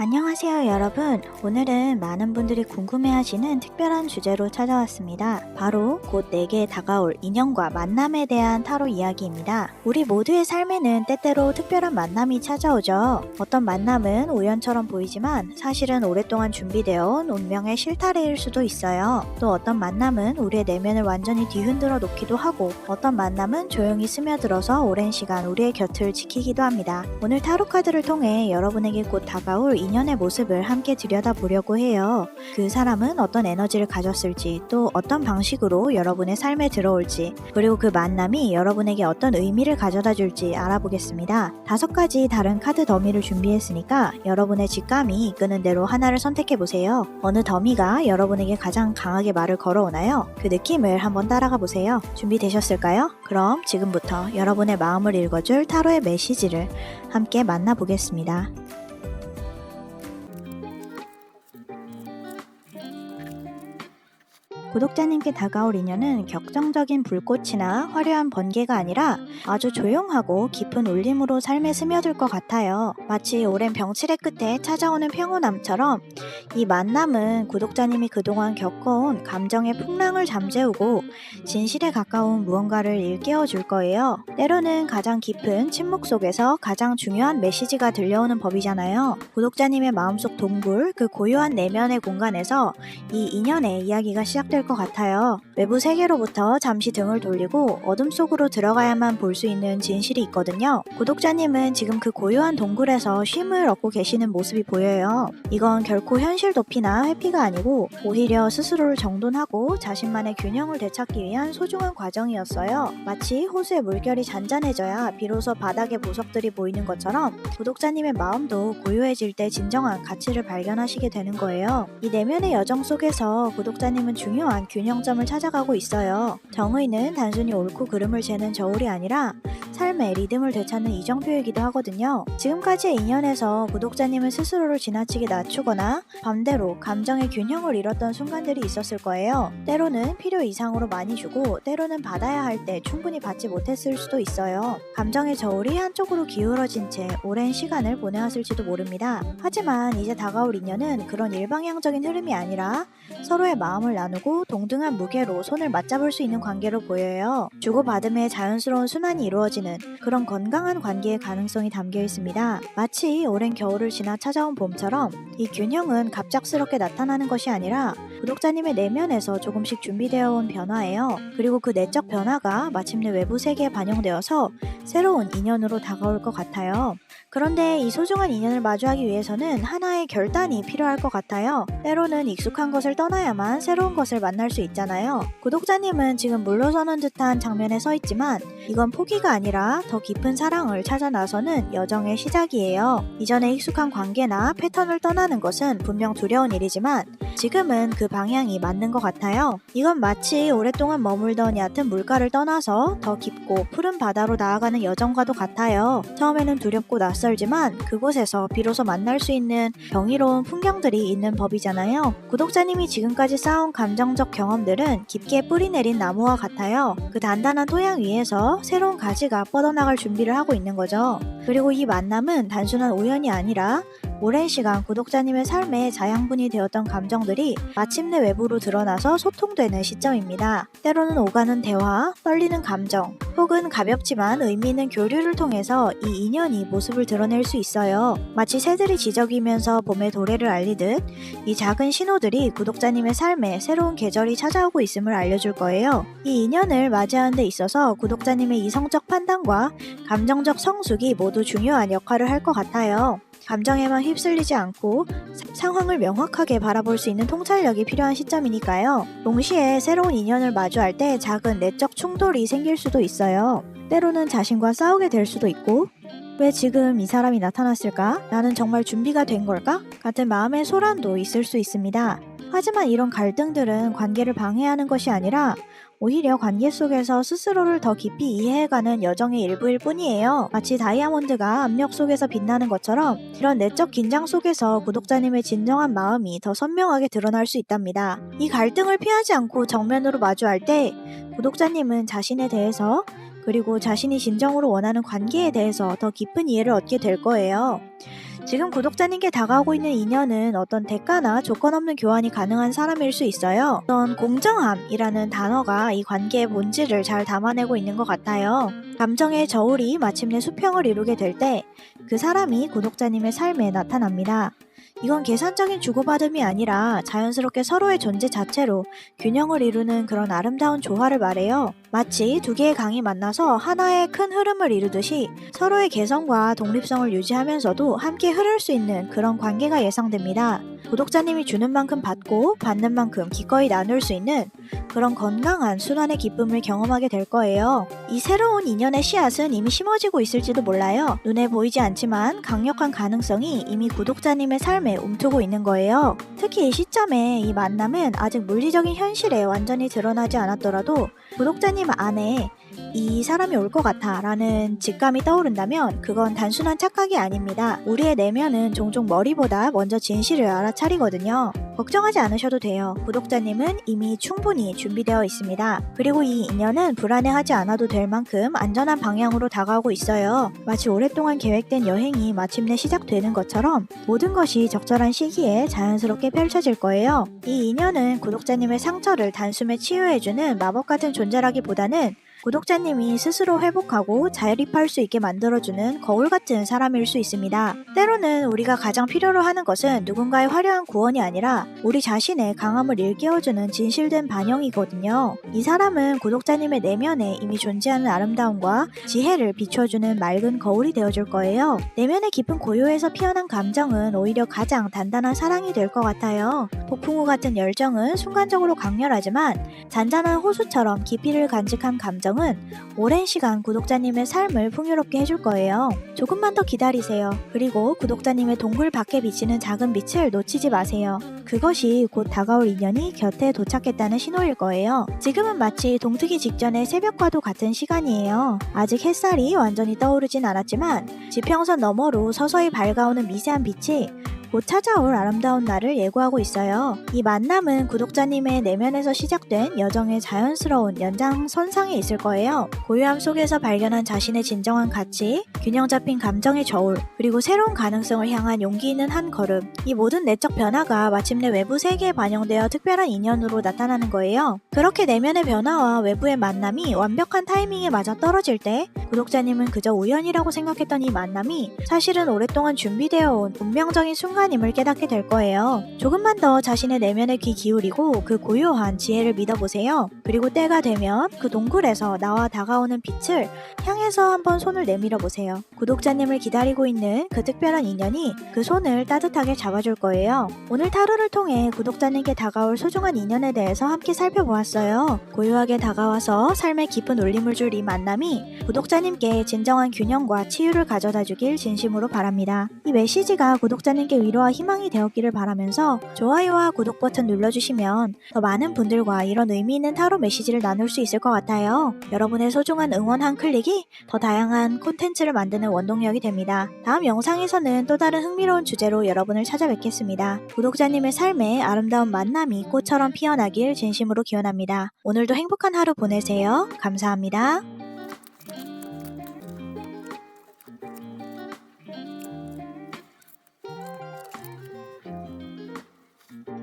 안녕하세요 여러분. 오늘은 많은 분들이 궁금해하시는 특별한 주제로 찾아왔습니다. 바로 곧 내게 다가올 인연과 만남에 대한 타로 이야기입니다. 우리 모두의 삶에는 때때로 특별한 만남이 찾아오죠. 어떤 만남은 우연처럼 보이지만 사실은 오랫동안 준비되어 온 운명의 실타래일 수도 있어요. 또 어떤 만남은 우리의 내면을 완전히 뒤흔들어 놓기도 하고, 어떤 만남은 조용히 스며들어서 오랜 시간 우리의 곁을 지키기도 합니다. 오늘 타로 카드를 통해 여러분에게 곧 다가올 인연의 모습을 함께 들여다보려고 해요. 그 사람은 어떤 에너지를 가졌을지, 또 어떤 방식으로 여러분의 삶에 들어올지, 그리고 그 만남이 여러분에게 어떤 의미를 가져다 줄지 알아보겠습니다. 5가지 다른 카드 더미를 준비했으니까 여러분의 직감이 이끄는 대로 하나를 선택해보세요. 어느 더미가 여러분에게 가장 강하게 말을 걸어오나요? 그 느낌을 한번 따라가 보세요. 준비되셨을까요? 그럼 지금부터 여러분의 마음을 읽어줄 타로의 메시지를 함께 만나보겠습니다. 구독자님께 다가올 인연은 격정적인 불꽃이나 화려한 번개가 아니라 아주 조용하고 깊은 울림으로 삶에 스며들 것 같아요. 마치 오랜 병치레 끝에 찾아오는 평온함처럼 이 만남은 구독자님이 그동안 겪어온 감정의 풍랑을 잠재우고 진실에 가까운 무언가를 일깨워 줄 거예요. 때로는 가장 깊은 침묵 속에서 가장 중요한 메시지가 들려오는 법이잖아요. 구독자님의 마음속 동굴, 그 고요한 내면의 공간에서 이 인연의 이야기가 시작될 것 같아요. 외부 세계로부터 잠시 등을 돌리고 어둠 속으로 들어가야만 볼 수 있는 진실이 있거든요. 구독자님은 지금 그 고요한 동굴에서 쉼을 얻고 계시는 모습이 보여요. 이건 결코 현실 도피나 회피가 아니고 오히려 스스로를 정돈하고 자신만의 균형을 되찾기 위한 소중한 과정이었어요. 마치 호수의 물결이 잔잔해져야 비로소 바닥의 보석들이 보이는 것처럼 구독자님의 마음도 고요해질 때 진정한 가치를 발견하시게 되는 거예요. 이 내면의 여정 속에서 구독자님은 중요한 균형점을 찾아가고 있어요. 정의는 단순히 옳고 그름을 재는 저울이 아니라 삶의 리듬을 되찾는 이정표이기도 하거든요. 지금까지의 인연에서 구독자님은 스스로를 지나치게 낮추거나 반대로 감정의 균형을 잃었던 순간들이 있었을 거예요. 때로는 필요 이상으로 많이 주고, 때로는 받아야 할 때 충분히 받지 못했을 수도 있어요. 감정의 저울이 한쪽으로 기울어진 채 오랜 시간을 보내왔을지도 모릅니다. 하지만 이제 다가올 인연은 그런 일방향적인 흐름이 아니라 서로의 마음을 나누고 동등한 무게로 손을 맞잡을 수 있는 관계로 보여요. 주고받음의 자연스러운 순환이 이루어지는 그런 건강한 관계의 가능성이 담겨 있습니다. 마치 오랜 겨울을 지나 찾아온 봄처럼 이 균형은 갑작스럽게 나타나는 것이 아니라 구독자님의 내면에서 조금씩 준비되어 온 변화예요. 그리고 그 내적 변화가 마침내 외부 세계에 반영되어서 새로운 인연으로 다가올 것 같아요. 그런데 이 소중한 인연을 마주하기 위해서는 하나의 결단이 필요할 것 같아요. 때로는 익숙한 것을 떠나야만 새로운 것을 만날 수 있잖아요. 구독자님은 지금 물러서는 듯한 장면에 서 있지만 이건 포기가 아니라 더 깊은 사랑을 찾아 나서는 여정의 시작이에요. 이전에 익숙한 관계나 패턴을 떠나는 것은 분명 두려운 일이지만 지금은 그 방향이 맞는 것 같아요. 이건 마치 오랫동안 머물던 얕은 물가를 떠나서 더 깊고 푸른 바다로 나아가는 여정과도 같아요. 처음에는 두렵고 낯설지만 그곳에서 비로소 만날 수 있는 경이로운 풍경들이 있는 법이잖아요. 구독자님이 지금까지 쌓아온 감정적 경험들은 깊게 뿌리내린 나무와 같아요. 그 단단한 토양 위에서 새로운 가지가 뻗어나갈 준비를 하고 있는 거죠. 그리고 이 만남은 단순한 우연이 아니라 오랜 시간 구독자님의 삶에 자양분이 되었던 감정들이 마침내 외부로 드러나서 소통되는 시점입니다. 때로는 오가는 대화, 떨리는 감정, 혹은 가볍지만 의미 있는 교류를 통해서 이 인연이 모습을 드러낼 수 있어요. 마치 새들이 지저귀면서 봄의 도래를 알리듯 이 작은 신호들이 구독자님의 삶에 새로운 계절이 찾아오고 있음을 알려줄 거예요. 이 인연을 맞이하는 데 있어서 구독자님의 이성적 판단과 감정적 성숙이 모두 중요한 역할을 할 것 같아요. 감정에만 휩쓸리지 않고 상황을 명확하게 바라볼 수 있는 통찰력이 필요한 시점이니까요. 동시에 새로운 인연을 마주할 때 작은 내적 충돌이 생길 수도 있어요. 때로는 자신과 싸우게 될 수도 있고, 왜 지금 이 사람이 나타났을까? 나는 정말 준비가 된 걸까? 같은 마음의 소란도 있을 수 있습니다. 하지만 이런 갈등들은 관계를 방해하는 것이 아니라 오히려 관계 속에서 스스로를 더 깊이 이해해가는 여정의 일부일 뿐이에요. 마치 다이아몬드가 압력 속에서 빛나는 것처럼 이런 내적 긴장 속에서 구독자님의 진정한 마음이 더 선명하게 드러날 수 있답니다. 이 갈등을 피하지 않고 정면으로 마주할 때 구독자님은 자신에 대해서, 그리고 자신이 진정으로 원하는 관계에 대해서 더 깊은 이해를 얻게 될 거예요. 지금 구독자님께 다가오고 있는 인연은 어떤 대가나 조건 없는 교환이 가능한 사람일 수 있어요. 어떤 공정함이라는 단어가 이 관계의 본질을 잘 담아내고 있는 것 같아요. 감정의 저울이 마침내 수평을 이루게 될 때 그 사람이 구독자님의 삶에 나타납니다. 이건 계산적인 주고받음이 아니라 자연스럽게 서로의 존재 자체로 균형을 이루는 그런 아름다운 조화를 말해요. 마치 두 개의 강이 만나서 하나의 큰 흐름을 이루듯이 서로의 개성과 독립성을 유지하면서도 함께 흐를 수 있는 그런 관계가 예상됩니다. 구독자님이 주는 만큼 받고 받는 만큼 기꺼이 나눌 수 있는 그런 건강한 순환의 기쁨을 경험하게 될 거예요. 이 새로운 인연의 씨앗은 이미 심어지고 있을지도 몰라요. 눈에 보이지 않지만 강력한 가능성이 이미 구독자님의 삶에 움트고 있는 거예요. 특히 이 시점에 이 만남은 아직 물리적인 현실에 완전히 드러나지 않았더라도 구독자님 안에 이 사람이 올 것 같아 라는 직감이 떠오른다면 그건 단순한 착각이 아닙니다. 우리의 내면은 종종 머리보다 먼저 진실을 알아차리거든요. 걱정하지 않으셔도 돼요. 구독자님은 이미 충분히 준비되어 있습니다. 그리고 이 인연은 불안해하지 않아도 될 만큼 안전한 방향으로 다가오고 있어요. 마치 오랫동안 계획된 여행이 마침내 시작되는 것처럼 모든 것이 적절한 시기에 자연스럽게 펼쳐질 거예요. 이 인연은 구독자님의 상처를 단숨에 치유해주는 마법 같은 존재라기보다는 구독자님이 스스로 회복하고 자립할 수 있게 만들어주는 거울 같은 사람일 수 있습니다. 때로는 우리가 가장 필요로 하는 것은 누군가의 화려한 구원이 아니라 우리 자신의 강함을 일깨워주는 진실된 반영이거든요. 이 사람은 구독자님의 내면에 이미 존재하는 아름다움과 지혜를 비춰주는 맑은 거울이 되어줄 거예요. 내면의 깊은 고요에서 피어난 감정은 오히려 가장 단단한 사랑이 될 것 같아요. 폭풍우 같은 열정은 순간적으로 강렬하지만 잔잔한 호수처럼 깊이를 간직한 감정은 오랜 시간 구독자님의 삶을 풍요롭게 해줄 거예요. 조금만 더 기다리세요. 그리고 구독자님의 동굴 밖에 비치는 작은 빛을 놓치지 마세요. 그것이 곧 다가올 인연이 곁에 도착했다는 신호일 거예요. 지금은 마치 동트기 직전의 새벽과도 같은 시간이에요. 아직 햇살이 완전히 떠오르진 않았지만 지평선 너머로 서서히 밝아오는 미세한 빛이 곧 찾아올 아름다운 날을 예고하고 있어요. 이 만남은 구독자님의 내면에서 시작된 여정의 자연스러운 연장선상에 있을 거예요. 고요함 속에서 발견한 자신의 진정한 가치, 균형 잡힌 감정의 저울, 그리고 새로운 가능성을 향한 용기 있는 한 걸음. 이 모든 내적 변화가 마침내 외부 세계에 반영되어 특별한 인연으로 나타나는 거예요. 그렇게 내면의 변화와 외부의 만남이 완벽한 타이밍에 맞아 떨어질 때 구독자님은 그저 우연이라고 생각했던 이 만남이 사실은 오랫동안 준비되어 온 운명적인 순간임을 깨닫게 될 거예요. 조금만 더 자신의 내면에 귀 기울이고 그 고요한 지혜를 믿어보세요. 그리고 때가 되면 그 동굴에서 나와 다가오는 빛을 향해서 한번 손을 내밀어 보세요. 구독자님을 기다리고 있는 그 특별한 인연이 그 손을 따뜻하게 잡아줄 거예요. 오늘 타로를 통해 구독자님께 다가올 소중한 인연에 대해서 함께 살펴보았어요. 고요하게 다가와서 삶에 깊은 울림을 줄 이 만남이 구독자님께 진정한 균형과 치유를 가져다 주길 진심으로 바랍니다. 이 메시지가 구독자님께 위로와 희망이 되었기를 바라면서 좋아요와 구독 버튼 눌러주시면 더 많은 분들과 이런 의미 있는 타로 메시지를 나눌 수 있을 것 같아요. 여러분의 소중한 응원 한 클릭이 더 다양한 콘텐츠를 만드는 원동력이 됩니다. 다음 영상에서는 또 다른 흥미로운 주제로 여러분을 찾아뵙겠습니다. 구독자님의 삶에 아름다운 만남이 꽃처럼 피어나길 진심으로 기원합니다. 오늘도 행복한 하루 보내세요. 감사합니다.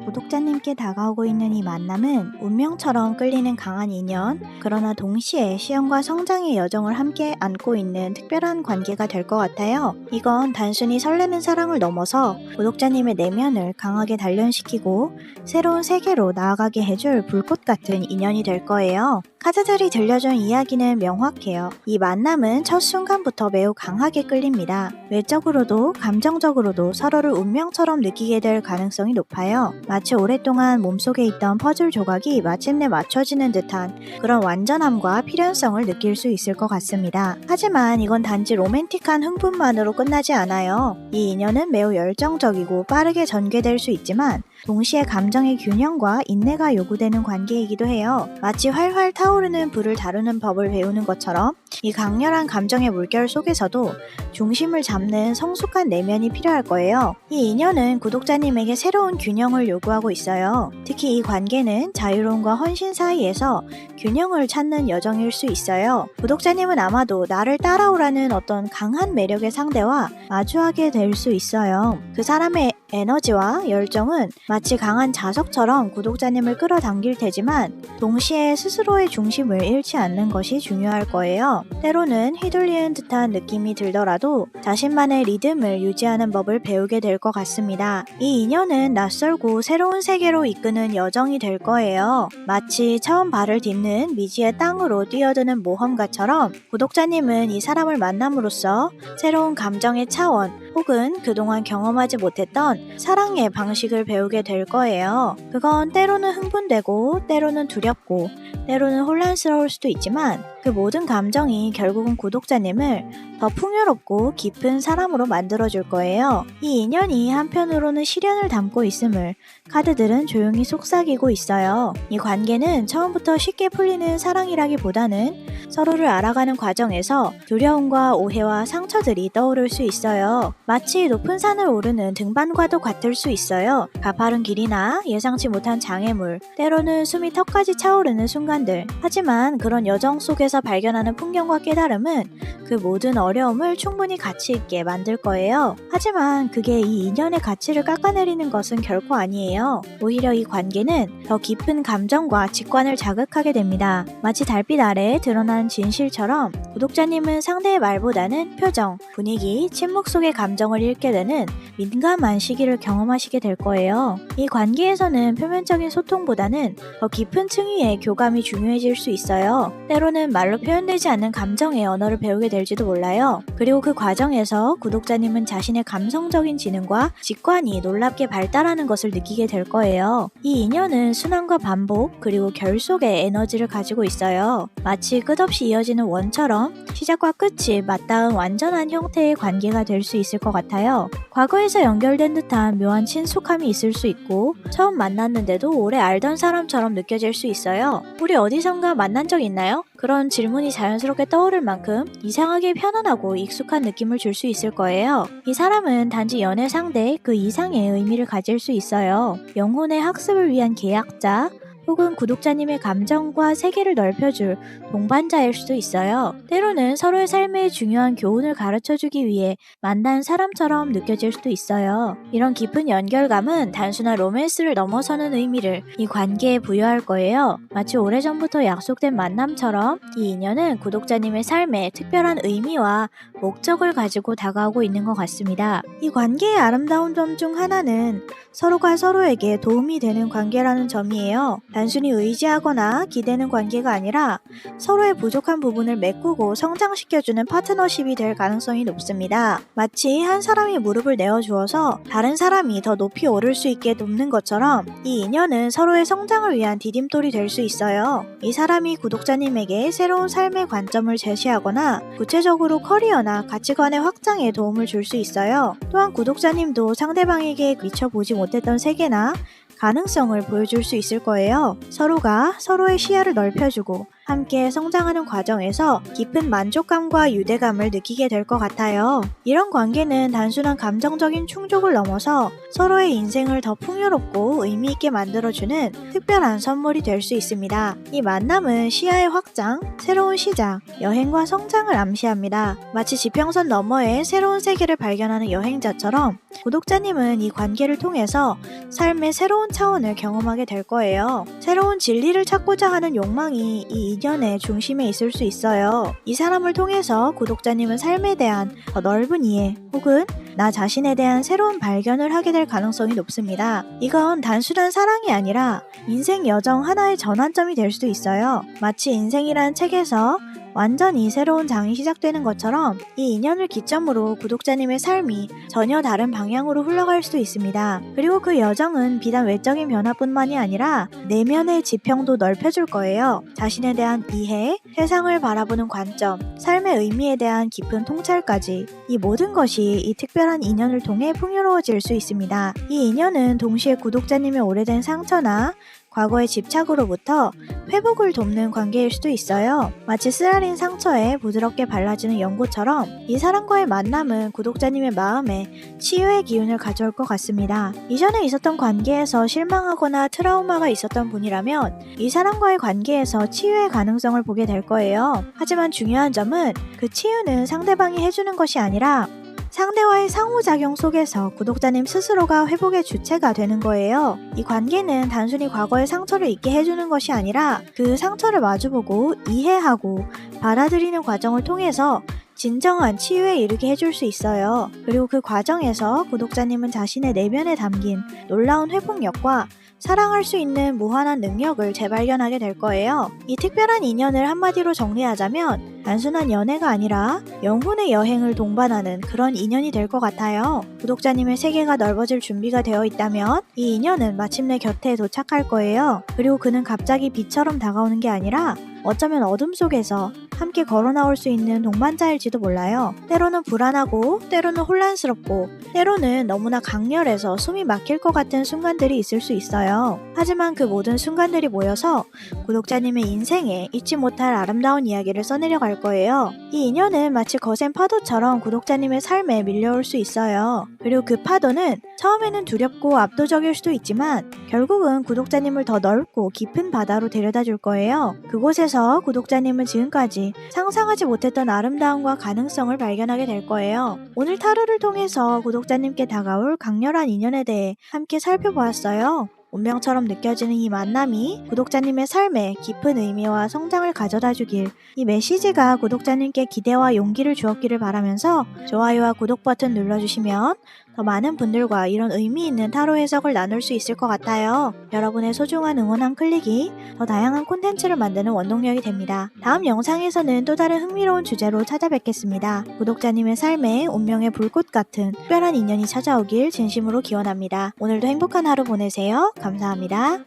구독자님께 다가오고 있는 이 만남은 운명처럼 끌리는 강한 인연, 그러나 동시에 시험과 성장의 여정을 함께 안고 있는 특별한 관계가 될 것 같아요. 이건 단순히 설레는 사랑을 넘어서 구독자님의 내면을 강하게 단련시키고 새로운 세계로 나아가게 해줄 불꽃 같은 인연이 될 거예요. 카드들이 들려준 이야기는 명확해요. 이 만남은 첫 순간부터 매우 강하게 끌립니다. 외적으로도 감정적으로도 서로를 운명처럼 느끼게 될 가능성이 높아요. 마치 오랫동안 몸속에 있던 퍼즐 조각이 마침내 맞춰지는 듯한 그런 완전함과 필연성을 느낄 수 있을 것 같습니다. 하지만 이건 단지 로맨틱한 흥분만으로 끝나지 않아요. 이 인연은 매우 열정적이고 빠르게 전개될 수 있지만 동시에 감정의 균형과 인내가 요구되는 관계이기도 해요. 마치 활활 타오르는 불을 다루는 법을 배우는 것처럼 이 강렬한 감정의 물결 속에서도 중심을 잡는 성숙한 내면이 필요할 거예요. 이 인연은 구독자님에게 새로운 균형을 요구하고 있어요. 특히 이 관계는 자유로움과 헌신 사이에서 균형을 찾는 여정일 수 있어요. 구독자님은 아마도 나를 따라오라는 어떤 강한 매력의 상대와 마주하게 될 수 있어요. 그 사람의 에너지와 열정은 마치 강한 자석처럼 구독자님을 끌어당길 테지만 동시에 스스로의 중심을 잃지 않는 것이 중요할 거예요. 때로는 휘둘리는 듯한 느낌이 들더라도 자신만의 리듬을 유지하는 법을 배우게 될 것 같습니다. 이 인연은 낯설고 새로운 세계로 이끄는 여정이 될 거예요. 마치 처음 발을 딛는 미지의 땅으로 뛰어드는 모험가처럼 구독자님은 이 사람을 만남으로써 새로운 감정의 차원 혹은 그동안 경험하지 못했던 사랑의 방식을 배우게 될 거예요. 그건 때로는 흥분되고 때로는 두렵고 때로는 혼란스러울 수도 있지만 그 모든 감정이 결국은 구독자님을 더 풍요롭고 깊은 사람으로 만들어줄 거예요. 이 인연이 한편으로는 시련을 담고 있음을 카드들은 조용히 속삭이고 있어요. 이 관계는 처음부터 쉽게 풀리는 사랑이라기보다는 서로를 알아가는 과정에서 두려움과 오해와 상처들이 떠오를 수 있어요. 마치 높은 산을 오르는 등반과도 같을 수 있어요. 가파른 길이나 예상치 못한 장애물, 때로는 숨이 턱까지 차오르는 순간들. 하지만 그런 여정 속에서 발견하는 풍경과 깨달음은 그 모든 어려움을 충분히 가치 있게 만들 거예요. 하지만 그게 이 인연의 가치를 깎아내리는 것은 결코 아니에요. 오히려 이 관계는 더 깊은 감정과 직관을 자극하게 됩니다. 마치 달빛 아래 드러난 진실처럼 구독자님은 상대의 말보다는 표정, 분위기, 침묵 속의 감정을 읽게 되는 민감한 시기를 경험하시게 될 거예요. 이 관계에서는 표면적인 소통보다는 더 깊은 층위의 교감이 중요해질 수 있어요. 때로는 말로 표현되지 않는 감정의 언어를 배우게 될지도 몰라요. 그리고 그 과정에서 구독자님은 자신의 감성적인 지능과 직관이 놀랍게 발달하는 것을 느끼게 될 거예요. 이 인연은 순환과 반복 그리고 결속의 에너지를 가지고 있어요. 마치 끝없이 이어지는 원처럼 시작과 끝이 맞닿은 완전한 형태의 관계가 될 수 있을 것 같아요. 과거에서 연결된 듯한 묘한 친숙함이 있을 수 있고 처음 만났는데도 오래 알던 사람처럼 느껴질 수 있어요. 우리 어디선가 만난 적 있나요? 그런 질문이 자연스럽게 떠오를 만큼 이상하게 편안하고 익숙한 느낌을 줄 수 있을 거예요. 이 사람은 단지 연애 상대 그 이상의 의미를 가질 수 있어요. 영혼의 학습을 위한 계약자, 혹은 구독자님의 감정과 세계를 넓혀줄 동반자일 수도 있어요. 때로는 서로의 삶의 중요한 교훈을 가르쳐주기 위해 만난 사람처럼 느껴질 수도 있어요. 이런 깊은 연결감은 단순한 로맨스를 넘어서는 의미를 이 관계에 부여할 거예요. 마치 오래전부터 약속된 만남처럼 이 인연은 구독자님의 삶에 특별한 의미와 목적을 가지고 다가오고 있는 것 같습니다. 이 관계의 아름다운 점 중 하나는 서로가 서로에게 도움이 되는 관계라는 점이에요. 단순히 의지하거나 기대는 관계가 아니라 서로의 부족한 부분을 메꾸고 성장시켜주는 파트너십이 될 가능성이 높습니다. 마치 한 사람이 무릎을 내어주어서 다른 사람이 더 높이 오를 수 있게 돕는 것처럼 이 인연은 서로의 성장을 위한 디딤돌이 될 수 있어요. 이 사람이 구독자님에게 새로운 삶의 관점을 제시하거나 구체적으로 커리어나 가치관의 확장에 도움을 줄 수 있어요. 또한 구독자님도 상대방에게 미쳐보지 못했던 세계나 가능성을 보여줄 수 있을 거예요. 서로가 서로의 시야를 넓혀주고 함께 성장하는 과정에서 깊은 만족감과 유대감을 느끼게 될 것 같아요. 이런 관계는 단순한 감정적인 충족을 넘어서 서로의 인생을 더 풍요롭고 의미있게 만들어주는 특별한 선물이 될 수 있습니다. 이 만남은 시야의 확장, 새로운 시작, 여행과 성장을 암시합니다. 마치 지평선 너머의 새로운 세계를 발견하는 여행자처럼 구독자님은 이 관계를 통해서 삶의 새로운 차원을 경험하게 될 거예요. 새로운 진리를 찾고자 하는 욕망이 이 인연의 중심에 있을 수 있어요. 이 사람을 통해서 구독자님은 삶에 대한 더 넓은 이해 혹은 나 자신에 대한 새로운 발견을 하게 될 가능성이 높습니다. 이건 단순한 사랑이 아니라 인생 여정 하나의 전환점이 될 수도 있어요. 마치 인생이란 책에서 완전히 새로운 장이 시작되는 것처럼 이 인연을 기점으로 구독자님의 삶이 전혀 다른 방향으로 흘러갈 수도 있습니다. 그리고 그 여정은 비단 외적인 변화뿐만이 아니라 내면의 지평도 넓혀줄 거예요. 자신에 대한 이해, 세상을 바라보는 관점, 삶의 의미에 대한 깊은 통찰까지 이 모든 것이 이 특별한 인연을 통해 풍요로워질 수 있습니다. 이 인연은 동시에 구독자님의 오래된 상처나 과거의 집착으로부터 회복을 돕는 관계일 수도 있어요. 마치 쓰라린 상처에 부드럽게 발라주는 연고처럼 이 사람과의 만남은 구독자님의 마음에 치유의 기운을 가져올 것 같습니다. 이전에 있었던 관계에서 실망하거나 트라우마가 있었던 분이라면 이 사람과의 관계에서 치유의 가능성을 보게 될 거예요. 하지만 중요한 점은 그 치유는 상대방이 해주는 것이 아니라 상대와의 상호작용 속에서 구독자님 스스로가 회복의 주체가 되는 거예요. 이 관계는 단순히 과거의 상처를 잊게 해주는 것이 아니라 그 상처를 마주보고 이해하고 받아들이는 과정을 통해서 진정한 치유에 이르게 해줄 수 있어요. 그리고 그 과정에서 구독자님은 자신의 내면에 담긴 놀라운 회복력과 사랑할 수 있는 무한한 능력을 재발견하게 될 거예요. 이 특별한 인연을 한마디로 정리하자면 단순한 연애가 아니라 영혼의 여행을 동반하는 그런 인연이 될 것 같아요. 구독자님의 세계가 넓어질 준비가 되어 있다면 이 인연은 마침내 곁에 도착할 거예요. 그리고 그는 갑자기 빛처럼 다가오는 게 아니라 어쩌면 어둠 속에서 함께 걸어 나올 수 있는 동반자일지도 몰라요. 때로는 불안하고 때로는 혼란스럽고 때로는 너무나 강렬해서 숨이 막힐 것 같은 순간들이 있을 수 있어요. 하지만 그 모든 순간들이 모여서 구독자님의 인생에 잊지 못할 아름다운 이야기를 써내려갈 거예요. 이 인연은 마치 거센 파도처럼 구독자님의 삶에 밀려올 수 있어요. 그리고 그 파도는 처음에는 두렵고 압도적일 수도 있지만 결국은 구독자님을 더 넓고 깊은 바다로 데려다 줄 거예요. 그곳에서 구독자님은 지금까지 상상하지 못했던 아름다움과 가능성을 발견하게 될 거예요. 오늘 타로를 통해서 구독자님께 다가올 강렬한 인연에 대해 함께 살펴보았어요. 운명처럼 느껴지는 이 만남이 구독자님의 삶에 깊은 의미와 성장을 가져다 주길, 이 메시지가 구독자님께 기대와 용기를 주었기를 바라면서 좋아요와 구독 버튼 눌러주시면 더 많은 분들과 이런 의미 있는 타로 해석을 나눌 수 있을 것 같아요. 여러분의 소중한 응원 한 클릭이 더 다양한 콘텐츠를 만드는 원동력이 됩니다. 다음 영상에서는 또 다른 흥미로운 주제로 찾아뵙겠습니다. 구독자님의 삶에 운명의 불꽃 같은 특별한 인연이 찾아오길 진심으로 기원합니다. 오늘도 행복한 하루 보내세요. 감사합니다.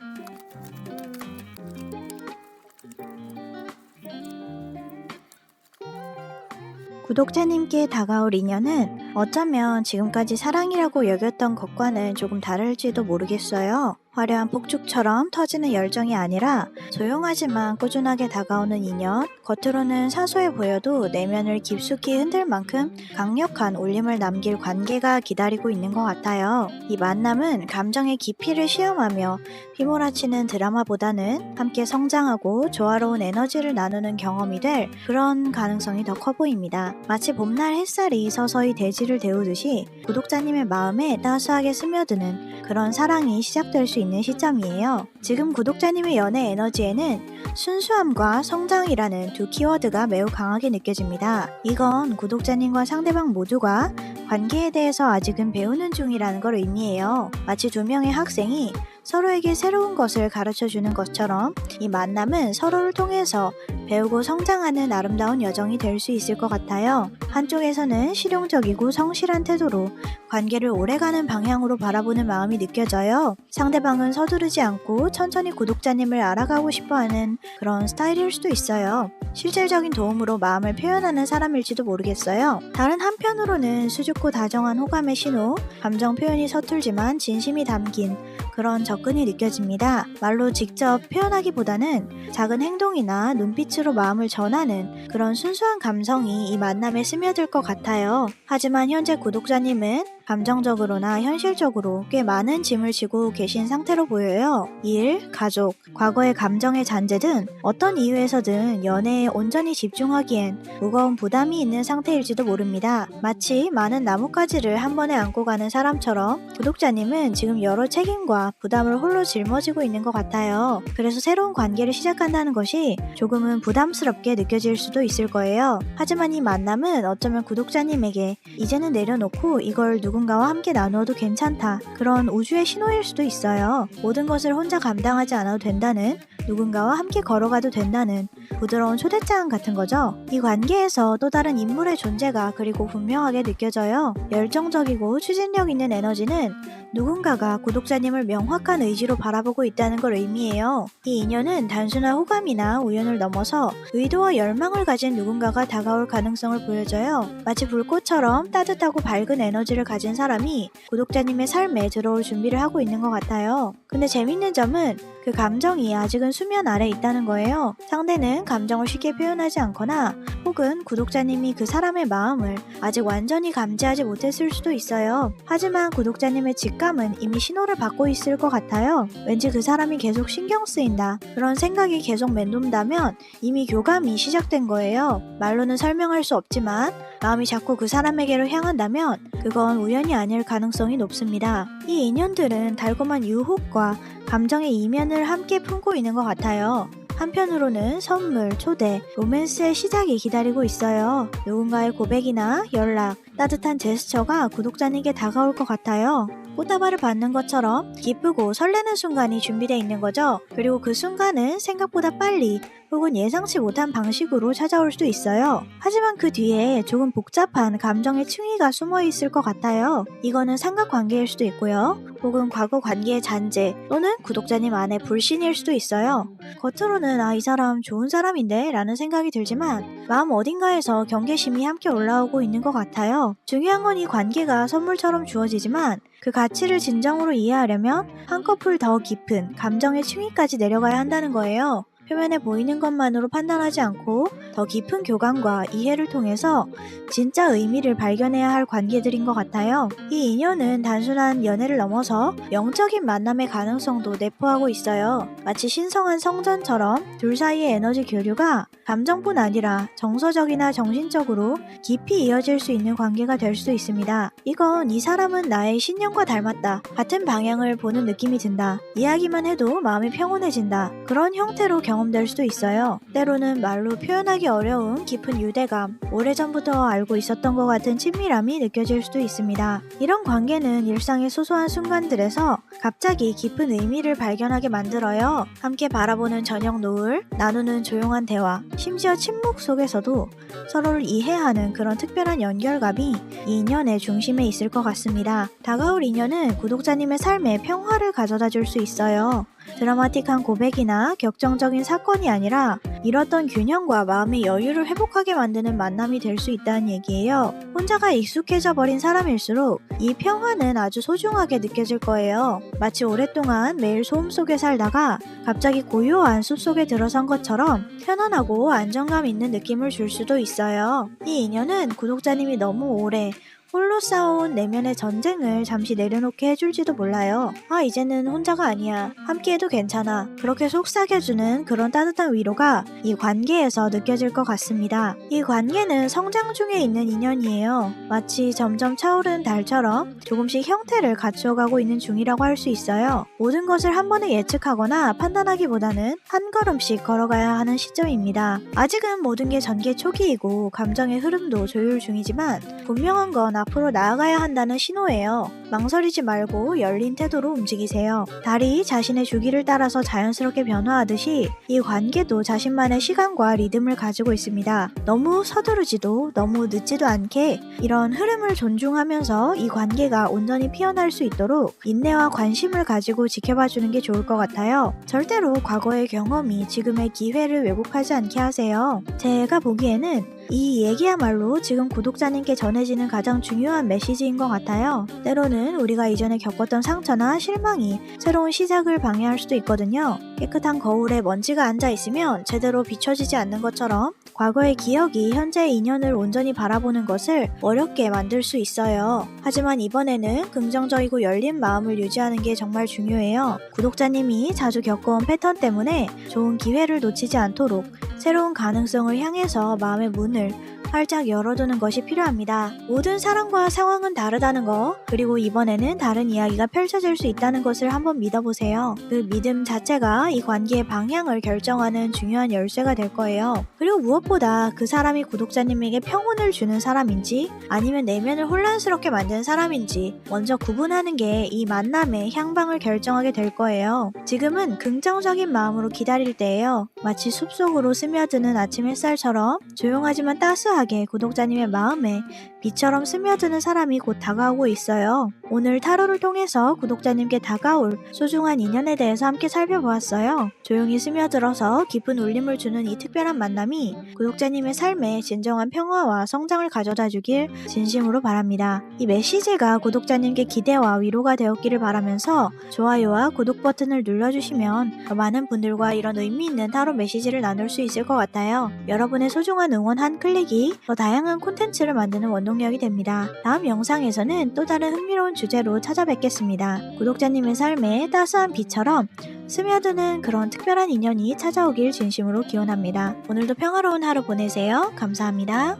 구독자님께 다가올 인연은 어쩌면 지금까지 사랑이라고 여겼던 것과는 조금 다를지도 모르겠어요. 화려한 폭죽처럼 터지는 열정이 아니라 조용하지만 꾸준하게 다가오는 인연, 겉으로는 사소해 보여도 내면을 깊숙이 흔들 만큼 강력한 울림을 남길 관계가 기다리고 있는 것 같아요. 이 만남은 감정의 깊이를 시험하며 휘몰아치는 드라마보다는 함께 성장하고 조화로운 에너지를 나누는 경험이 될 그런 가능성이 더 커 보입니다. 마치 봄날 햇살이 서서히 대지를 데우듯이 구독자님의 마음에 따스하게 스며드는 그런 사랑이 시작될 수 있는 시점이에요. 지금 구독자님의 연애 에너지에는 순수함과 성장이라는 두 키워드가 매우 강하게 느껴집니다. 이건 구독자님과 상대방 모두가 관계에 대해서 아직은 배우는 중이라는 걸 의미해요. 마치 두 명의 학생이 서로에게 새로운 것을 가르쳐주는 것처럼 이 만남은 서로를 통해서 배우고 성장하는 아름다운 여정이 될 수 있을 것 같아요. 한쪽에서는 실용적이고 성실한 태도로 관계를 오래가는 방향으로 바라보는 마음이 느껴져요. 상대방은 서두르지 않고 천천히 구독자님을 알아가고 싶어하는 그런 스타일일 수도 있어요. 실질적인 도움으로 마음을 표현하는 사람일지도 모르겠어요. 다른 한편으로는 수줍고 다정한 호감의 신호, 감정 표현이 서툴지만 진심이 담긴 그런 접근이 느껴집니다. 말로 직접 표현하기보다는 작은 행동이나 눈빛으로 마음을 전하는 그런 순수한 감성이 이 만남에 스며들 것 같아요. 하지만 현재 구독자님은 감정적으로나 현실적으로 꽤 많은 짐을 지고 계신 상태로 보여요. 일, 가족, 과거의 감정의 잔재 등 어떤 이유에서든 연애에 온전히 집중하기엔 무거운 부담이 있는 상태일지도 모릅니다. 마치 많은 나뭇가지를 한 번에 안고 가는 사람처럼 구독자님은 지금 여러 책임과 부담을 홀로 짊어지고 있는 것 같아요. 그래서 새로운 관계를 시작한다는 것이 조금은 부담스럽게 느껴질 수도 있을 거예요. 하지만 이 만남은 어쩌면 구독자님에게 이제는 내려놓고 이걸 누군가와 함께 나누어도 괜찮다, 그런 우주의 신호일 수도 있어요. 모든 것을 혼자 감당하지 않아도 된다는 누군가와 함께 걸어가도 된다는 부드러운 초대장 같은 거죠. 이 관계에서 또 다른 인물의 존재가 그리고 분명하게 느껴져요. 열정적이고 추진력 있는 에너지는 누군가가 구독자님을 명확한 의지로 바라보고 있다는 걸 의미해요. 이 인연은 단순한 호감이나 우연을 넘어서 의도와 열망을 가진 누군가가 다가올 가능성을 보여줘요. 마치 불꽃처럼 따뜻하고 밝은 에너지를 가진 사람이 구독자님의 삶에 들어올 준비를 하고 있는 것 같아요. 근데 재밌는 점은 그 감정이 아직은 수면 아래 있다는 거예요. 상대는 감정을 쉽게 표현하지 않거나 혹은 구독자님이 그 사람의 마음을 아직 완전히 감지하지 못했을 수도 있어요. 하지만 구독자님의 직감은 이미 신호를 받고 있을 것 같아요. 왠지 그 사람이 계속 신경 쓰인다. 그런 생각이 계속 맴돈다면 이미 교감이 시작된 거예요. 말로는 설명할 수 없지만 마음이 자꾸 그 사람에게로 향한다면 그건 우연이 아닐 가능성이 높습니다. 이 인연들은 달콤한 유혹과 감정의 이면을 함께 품고 있는 것 같아요. 한편으로는 선물, 초대, 로맨스의 시작이 기다리고 있어요. 누군가의 고백이나 연락, 따뜻한 제스처가 구독자님께 다가올 것 같아요. 꽃다발을 받는 것처럼 기쁘고 설레는 순간이 준비되어 있는 거죠. 그리고 그 순간은 생각보다 빨리 혹은 예상치 못한 방식으로 찾아올 수도 있어요. 하지만 그 뒤에 조금 복잡한 감정의 층위가 숨어 있을 것 같아요. 이거는 삼각관계일 수도 있고요. 혹은 과거 관계의 잔재 또는 구독자님 안에 불신일 수도 있어요. 겉으로는 이 사람 좋은 사람인데 라는 생각이 들지만 마음 어딘가에서 경계심이 함께 올라오고 있는 것 같아요. 중요한 건 이 관계가 선물처럼 주어지지만 그 가치를 진정으로 이해하려면 한꺼풀 더 깊은 감정의 층위까지 내려가야 한다는 거예요. 표면에 보이는 것만으로 판단하지 않고 더 깊은 교감과 이해를 통해서 진짜 의미를 발견해야 할 관계들인 것 같아요. 이 인연은 단순한 연애를 넘어서 영적인 만남의 가능성도 내포하고 있어요. 마치 신성한 성전처럼 둘 사이의 에너지 교류가 감정뿐 아니라 정서적이나 정신적으로 깊이 이어질 수 있는 관계가 될 수도 있습니다. 이건 이 사람은 나의 신념과 닮았다. 같은 방향을 보는 느낌이 든다. 이야기만 해도 마음이 평온해진다. 그런 형태로 경험될 수도 있어요. 때로는 말로 표현하기 어려운 깊은 유대감, 오래전부터 알고 있었던 것 같은 친밀함이 느껴질 수도 있습니다. 이런 관계는 일상의 소소한 순간들에서 갑자기 깊은 의미를 발견하게 만들어요. 함께 바라보는 저녁 노을, 나누는 조용한 대화, 심지어 침묵 속에서도 서로를 이해하는 그런 특별한 연결감이 이 인연의 중심에 있을 것 같습니다. 다가올 인연은 구독자님의 삶에 평화를 가져다 줄 수 있어요. 드라마틱한 고백이나 격정적인 사건이 아니라 잃었던 균형과 마음의 여유를 회복하게 만드는 만남이 될 수 있다는 얘기예요. 혼자가 익숙해져 버린 사람일수록 이 평화는 아주 소중하게 느껴질 거예요. 마치 오랫동안 매일 소음 속에 살다가 갑자기 고요한 숲속에 들어선 것처럼 편안하고 안정감 있는 느낌을 줄 수도 있어요. 이 인연은 구독자님이 너무 오래 홀로 싸워온 내면의 전쟁을 잠시 내려놓게 해줄지도 몰라요. 이제는 혼자가 아니야. 함께해도 괜찮아. 그렇게 속삭여주는 그런 따뜻한 위로가 이 관계에서 느껴질 것 같습니다. 이 관계는 성장 중에 있는 인연이에요. 마치 점점 차오르는 달처럼 조금씩 형태를 갖추어가고 있는 중이라고 할 수 있어요. 모든 것을 한 번에 예측하거나 판단하기보다는 한 걸음씩 걸어가야 하는 시점입니다. 아직은 모든 게 전개 초기이고 감정의 흐름도 조율 중이지만 분명한 건 앞으로 나아가야 한다는 신호예요. 망설이지 말고 열린 태도로 움직이세요. 달이 자신의 주기를 따라서 자연스럽게 변화하듯이 이 관계도 자신만의 시간과 리듬을 가지고 있습니다. 너무 서두르지도 너무 늦지도 않게 이런 흐름을 존중하면서 이 관계가 온전히 피어날 수 있도록 인내와 관심을 가지고 지켜봐주는 게 좋을 것 같아요. 절대로 과거의 경험이 지금의 기회를 왜곡하지 않게 하세요. 제가 보기에는 이 얘기야말로 지금 구독자님께 전해지는 가장 중요한 메시지인 것 같아요. 때로는 우리가 이전에 겪었던 상처나 실망이 새로운 시작을 방해할 수도 있거든요. 깨끗한 거울에 먼지가 앉아있으면 제대로 비춰지지 않는 것처럼 과거의 기억이 현재의 인연을 온전히 바라보는 것을 어렵게 만들 수 있어요. 하지만 이번에는 긍정적이고 열린 마음을 유지하는 게 정말 중요해요. 구독자님이 자주 겪어온 패턴 때문에 좋은 기회를 놓치지 않도록 새로운 가능성을 향해서 마음의 문을 활짝 열어두는 것이 필요합니다. 모든 사람과 상황은 다르다는 거, 그리고 이번에는 다른 이야기가 펼쳐질 수 있다는 것을 한번 믿어보세요. 그 믿음 자체가 이 관계의 방향을 결정하는 중요한 열쇠가 될 거예요. 그리고 무엇보다 그 사람이 구독자님에게 평온을 주는 사람인지 아니면 내면을 혼란스럽게 만드는 사람인지 먼저 구분하는 게 이 만남의 향방을 결정하게 될 거예요. 지금은 긍정적인 마음으로 기다릴 때예요. 마치 숲속으로 스며드는 아침 햇살처럼 조용하지만 따스하게 구독자님의 마음에 비처럼 스며드는 사람이 곧 다가오고 있어요. 오늘 타로를 통해서 구독자님께 다가올 소중한 인연에 대해서 함께 살펴보았어요. 조용히 스며들어서 깊은 울림을 주는 이 특별한 만남이 구독자님의 삶에 진정한 평화와 성장을 가져다 주길 진심으로 바랍니다. 이 메시지가 구독자님께 기대와 위로가 되었기를 바라면서 좋아요와 구독 버튼을 눌러주시면 더 많은 분들과 이런 의미 있는 타로 메시지를 나눌 수 있을 것 같아요. 여러분의 소중한 응원 한 클릭이 더 다양한 콘텐츠를 만드는 원동력이 됩니다. 다음 영상에서는 또 다른 흥미로운 주제로 찾아뵙겠습니다. 구독자님의 삶에 따스한 빛처럼 스며드는 그런 특별한 인연이 찾아오길 진심으로 기원합니다. 오늘도 평화로운 하루 보내세요. 감사합니다.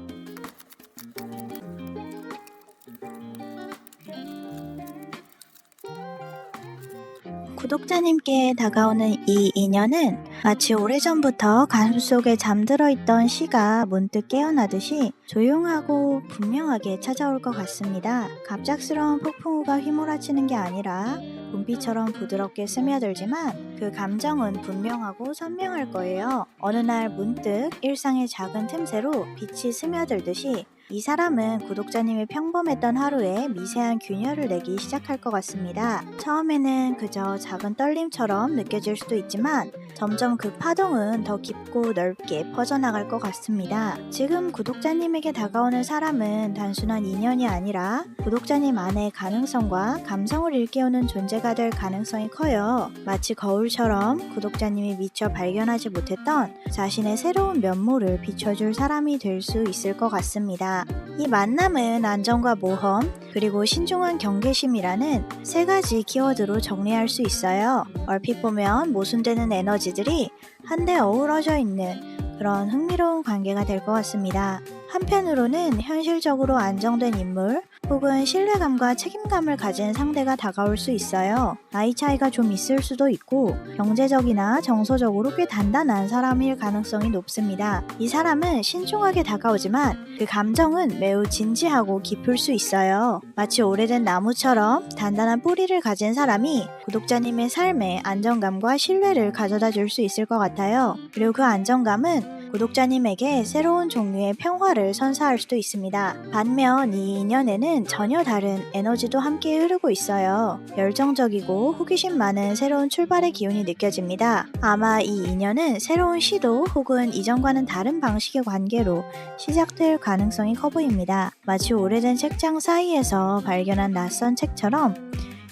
구독자님께 다가오는 이 인연은 마치 오래전부터 가슴속에 잠들어 있던 시가 문득 깨어나듯이 조용하고 분명하게 찾아올 것 같습니다. 갑작스러운 폭풍우가 휘몰아치는 게 아니라 봄비처럼 부드럽게 스며들지만 그 감정은 분명하고 선명할 거예요. 어느 날 문득 일상의 작은 틈새로 빛이 스며들듯이 이 사람은 구독자님의 평범했던 하루에 미세한 균열을 내기 시작할 것 같습니다. 처음에는 그저 작은 떨림처럼 느껴질 수도 있지만 점점 그 파동은 더 깊고 넓게 퍼져나갈 것 같습니다. 지금 구독자님에게 다가오는 사람은 단순한 인연이 아니라 구독자님 안의 가능성과 감성을 일깨우는 존재가 될 가능성이 커요. 마치 거울처럼 구독자님이 미처 발견하지 못했던 자신의 새로운 면모를 비춰줄 사람이 될 수 있을 것 같습니다. 이 만남은 안정과 모험, 그리고 신중한 경계심이라는 세 가지 키워드로 정리할 수 있어요. 얼핏 보면 모순되는 에너지들이 한데 어우러져 있는 그런 흥미로운 관계가 될 것 같습니다. 한편으로는 현실적으로 안정된 인물 혹은 신뢰감과 책임감을 가진 상대가 다가올 수 있어요. 나이 차이가 좀 있을 수도 있고 경제적이나 정서적으로 꽤 단단한 사람일 가능성이 높습니다. 이 사람은 신중하게 다가오지만 그 감정은 매우 진지하고 깊을 수 있어요. 마치 오래된 나무처럼 단단한 뿌리를 가진 사람이 구독자님의 삶에 안정감과 신뢰를 가져다 줄 수 있을 것 같아요. 그리고 그 안정감은 구독자님에게 새로운 종류의 평화를 선사할 수도 있습니다. 반면 이 인연에는 전혀 다른 에너지도 함께 흐르고 있어요. 열정적이고 호기심 많은 새로운 출발의 기운이 느껴집니다. 아마 이 인연은 새로운 시도 혹은 이전과는 다른 방식의 관계로 시작될 가능성이 커 보입니다. 마치 오래된 책장 사이에서 발견한 낯선 책처럼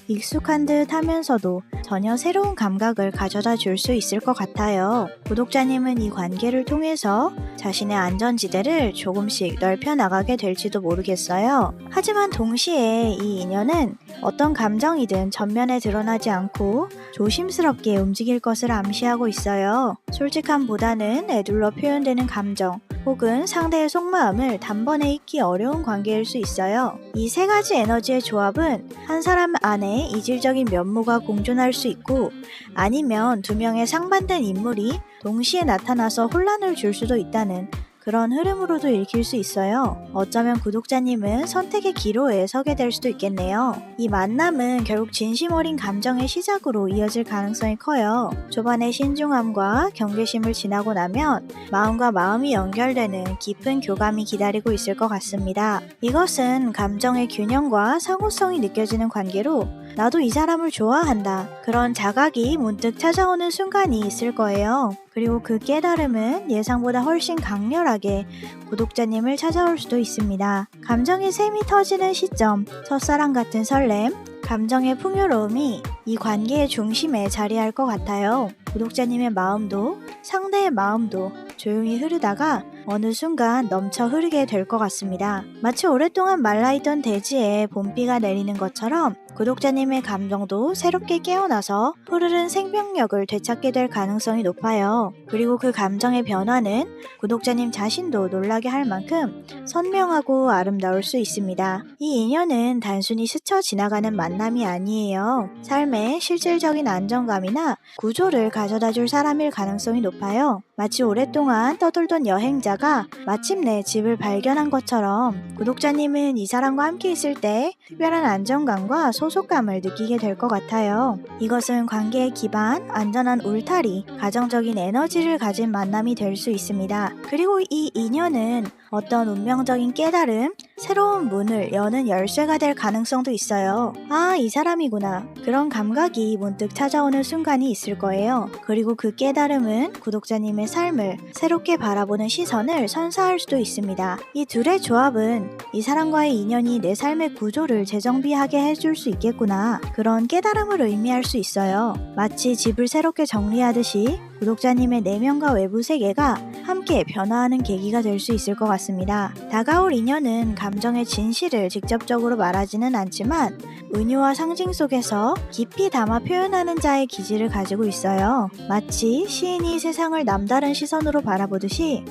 익숙한 듯 하면서도 전혀 새로운 감각을 가져다 줄 수 있을 것 같아요. 구독자님은 이 관계를 통해서 자신의 안전지대를 조금씩 넓혀나가게 될지도 모르겠어요. 하지만 동시에 이 인연은 어떤 감정이든 전면에 드러나지 않고 조심스럽게 움직일 것을 암시하고 있어요. 솔직함보다는 애둘러 표현되는 감정, 혹은 상대의 속마음을 단번에 잊기 어려운 관계일 수 있어요. 이 세 가지 에너지의 조합은 한 사람 안에 이질적인 면모가 공존할 수 있고 아니면 두 명의 상반된 인물이 동시에 나타나서 혼란을 줄 수도 있다는 그런 흐름으로도 읽힐 수 있어요. 어쩌면 구독자님은 선택의 기로에 서게 될 수도 있겠네요. 이 만남은 결국 진심 어린 감정의 시작으로 이어질 가능성이 커요. 초반의 신중함과 경계심을 지나고 나면 마음과 마음이 연결되는 깊은 교감이 기다리고 있을 것 같습니다. 이것은 감정의 균형과 상호성이 느껴지는 관계로 나도 이 사람을 좋아한다. 그런 자각이 문득 찾아오는 순간이 있을 거예요. 그리고 그 깨달음은 예상보다 훨씬 강렬하게 구독자님을 찾아올 수도 있습니다. 감정의 샘이 터지는 시점, 첫사랑 같은 설렘, 감정의 풍요로움이 이 관계의 중심에 자리할 것 같아요. 구독자님의 마음도 상대의 마음도 조용히 흐르다가 어느 순간 넘쳐 흐르게 될 것 같습니다. 마치 오랫동안 말라있던 대지에 봄비가 내리는 것처럼 구독자님의 감정도 새롭게 깨어나서 푸르른 생명력을 되찾게 될 가능성이 높아요. 그리고 그 감정의 변화는 구독자님 자신도 놀라게 할 만큼 선명하고 아름다울 수 있습니다. 이 인연은 단순히 스쳐 지나가는 만남이 아니에요. 삶에 실질적인 안정감이나 구조를 가져다 줄 사람일 가능성이 높아요. 마치 오랫동안 떠돌던 여행자가 마침내 집을 발견한 것처럼 구독자님은 이 사람과 함께 있을 때 특별한 안정감과 소속감을 느끼게 될 것 같아요. 이것은 관계의 기반, 안전한 울타리, 가정적인 에너지를 가진 만남이 될 수 있습니다. 그리고 이 인연은 어떤 운명적인 깨달음, 새로운 문을 여는 열쇠가 될 가능성도 있어요. 아, 이 사람이구나. 그런 감각이 문득 찾아오는 순간이 있을 거예요. 그리고 그 깨달음은 구독자님의 삶을 새롭게 바라보는 시선을 선사할 수도 있습니다. 이 둘의 조합은 이 사람과의 인연이 내 삶의 구조를 재정비하게 해줄 수 있겠구나. 그런 깨달음을 의미할 수 있어요. 마치 집을 새롭게 정리하듯이 구독자님의 내면과 외부 세계가 함께 변화하는 계기가 될 수 있을 것 같습니다. 다가올 인연은 감정의 진실을 직접적으로 말하지는 않지만 은유와 상징 속에서 깊이 담아 표현하는 자의 기질을 가지고 있어요. 마치 시인이 세상을 남다른 시선으로 바라보듯이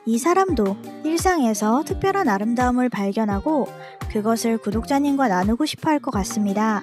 이 사람도 일상에서 특별한 아름다움을 발견하고 그것을 구독자님과 나누고 싶어 할 것 같습니다.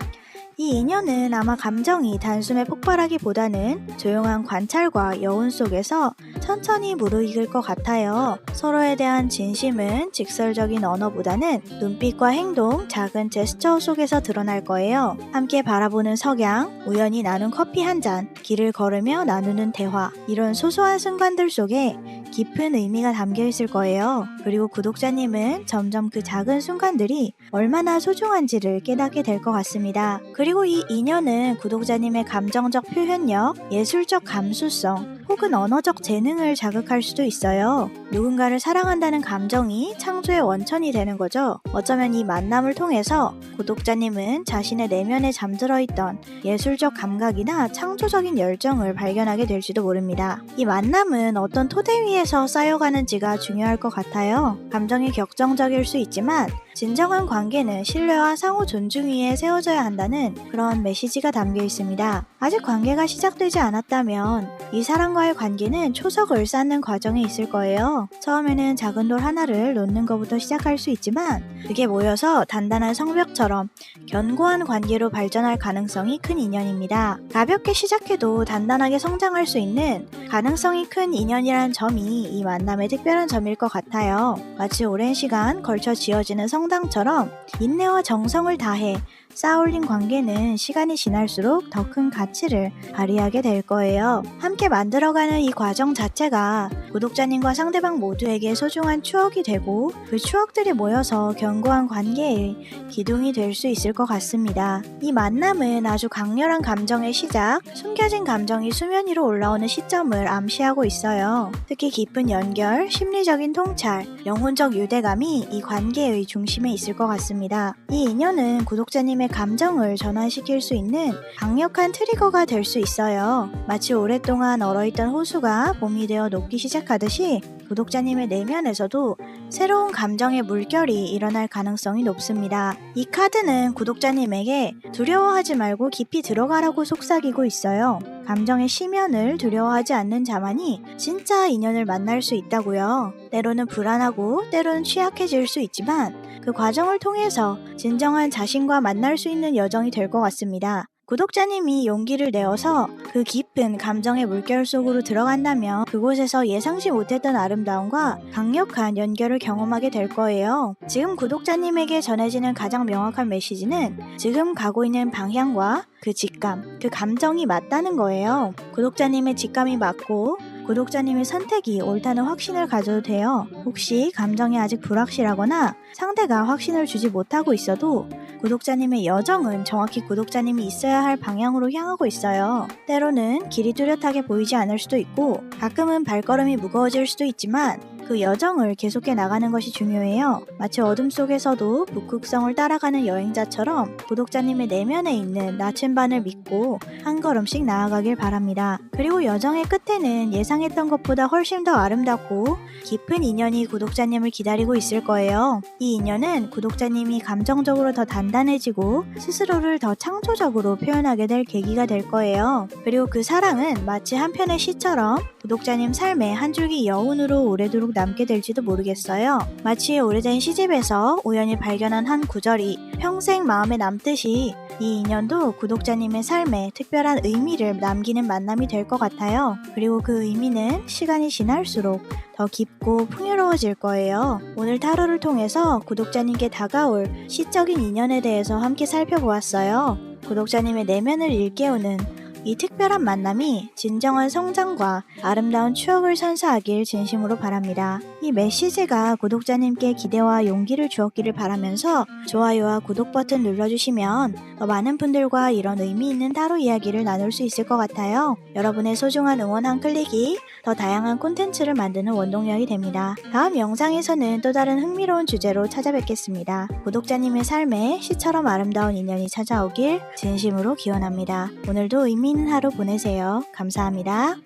이 인연은 아마 감정이 단숨에 폭발하기보다는 조용한 관찰과 여운 속에서 천천히 무르익을 것 같아요. 서로에 대한 진심은 직설적인 언어보다는 눈빛과 행동, 작은 제스처 속에서 드러날 거예요. 함께 바라보는 석양, 우연히 나눈 커피 한 잔, 길을 걸으며 나누는 대화, 이런 소소한 순간들 속에 깊은 의미가 담겨 있을 거예요. 그리고 구독자님은 점점 그 작은 순간들이 얼마나 소중한지를 깨닫게 될 것 같습니다. 그리고 이 인연은 구독자님의 감정적 표현력, 예술적 감수성, 혹은 언어적 재능을 자극할 수도 있어요. 누군가를 사랑한다는 감정이 창조의 원천이 되는 거죠. 어쩌면 이 만남을 통해서 구독자님은 자신의 내면에 잠들어 있던 예술적 감각이나 창조적인 열정을 발견하게 될지도 모릅니다. 이 만남은 어떤 토대 위에서 쌓여가는지가 중요할 것 같아요. 감정이 격정적일 수 있지만 진정한 관계는 신뢰와 상호 존중 위에 세워져야 한다는 그런 메시지가 담겨 있습니다. 아직 관계가 시작되지 않았다면 이 사람과의 관계는 초석을 쌓는 과정에 있을 거예요. 처음에는 작은 돌 하나를 놓는 것부터 시작할 수 있지만 그게 모여서 단단한 성벽처럼 견고한 관계로 발전할 가능성이 큰 인연입니다. 가볍게 시작해도 단단하게 성장할 수 있는 가능성이 큰 인연이라는 점이 이 만남의 특별한 점일 것 같아요. 마치 오랜 시간 걸쳐 지어지는 성당처럼 인내와 정성을 다해 쌓아올린 관계는 시간이 지날수록 더 큰 가치를 발휘하게 될 거예요. 함께 만들어가는 이 과정 자체가 구독자님과 상대방 모두에게 소중한 추억이 되고 그 추억들이 모여서 견고한 관계의 기둥이 될 수 있을 것 같습니다. 이 만남은 아주 강렬한 감정의 시작, 숨겨진 감정이 수면 위로 올라오는 시점을 암시하고 있어요. 특히 깊은 연결, 심리적인 통찰, 영혼적 유대감이 이 관계의 중심에 있을 것 같습니다. 이 인연은 구독자님의 감정을 전환시킬 수 있는 강력한 트리거가 될 수 있어요. 마치 오랫동안 얼어있던 호수가 봄이 되어 녹기 시작하듯이 구독자님의 내면에서도 새로운 감정의 물결이 일어날 가능성이 높습니다. 이 카드는 구독자님에게 두려워하지 말고 깊이 들어가라고 속삭이고 있어요. 감정의 심연을 두려워하지 않는 자만이 진짜 인연을 만날 수 있다고요. 때로는 불안하고 때로는 취약해질 수 있지만 그 과정을 통해서 진정한 자신과 만날 수 있는 여정이 될 것 같습니다. 구독자님이 용기를 내어서 그 깊은 감정의 물결 속으로 들어간다면 그곳에서 예상치 못했던 아름다움과 강력한 연결을 경험하게 될 거예요. 지금 구독자님에게 전해지는 가장 명확한 메시지는 지금 가고 있는 방향과 그 직감, 그 감정이 맞다는 거예요. 구독자님의 직감이 맞고 구독자님의 선택이 옳다는 확신을 가져도 돼요. 혹시 감정이 아직 불확실하거나 상대가 확신을 주지 못하고 있어도 구독자님의 여정은 정확히 구독자님이 있어야 할 방향으로 향하고 있어요. 때로는 길이 뚜렷하게 보이지 않을 수도 있고 가끔은 발걸음이 무거워질 수도 있지만 그 여정을 계속해 나가는 것이 중요해요. 마치 어둠 속에서도 북극성을 따라가는 여행자처럼 구독자님의 내면에 있는 나침반을 믿고 한 걸음씩 나아가길 바랍니다. 그리고 여정의 끝에는 예상했던 것보다 훨씬 더 아름답고 깊은 인연이 구독자님을 기다리고 있을 거예요. 이 인연은 구독자님이 감정적으로 더 단단히 단단해지고 스스로를 더 창조적으로 표현하게 될 계기가 될 거예요. 그리고 그 사랑은 마치 한 편의 시처럼 구독자님 삶에 한 줄기 여운으로 오래도록 남게 될지도 모르겠어요. 마치 오래된 시집에서 우연히 발견한 한 구절이 평생 마음에 남듯이 이 인연도 구독자님의 삶에 특별한 의미를 남기는 만남이 될 것 같아요. 그리고 그 의미는 시간이 지날수록 더 깊고 풍요로워질 거예요. 오늘 타로를 통해서 구독자님께 다가올 시적인 인연에 대해서 함께 살펴보았어요. 구독자님의 내면을 일깨우는 이 특별한 만남이 진정한 성장과 아름다운 추억을 선사하길 진심으로 바랍니다. 이 메시지가 구독자님께 기대와 용기를 주었기를 바라면서 좋아요와 구독 버튼 눌러주시면 더 많은 분들과 이런 의미 있는 타로 이야기를 나눌 수 있을 것 같아요. 여러분의 소중한 응원 한 클릭이 더 다양한 콘텐츠를 만드는 원동력이 됩니다. 다음 영상에서는 또 다른 흥미로운 주제로 찾아뵙겠습니다. 구독자님의 삶에 시처럼 아름다운 인연이 찾아오길 진심으로 기원합니다. 오늘도 의미 있는 하루 보내세요. 감사합니다.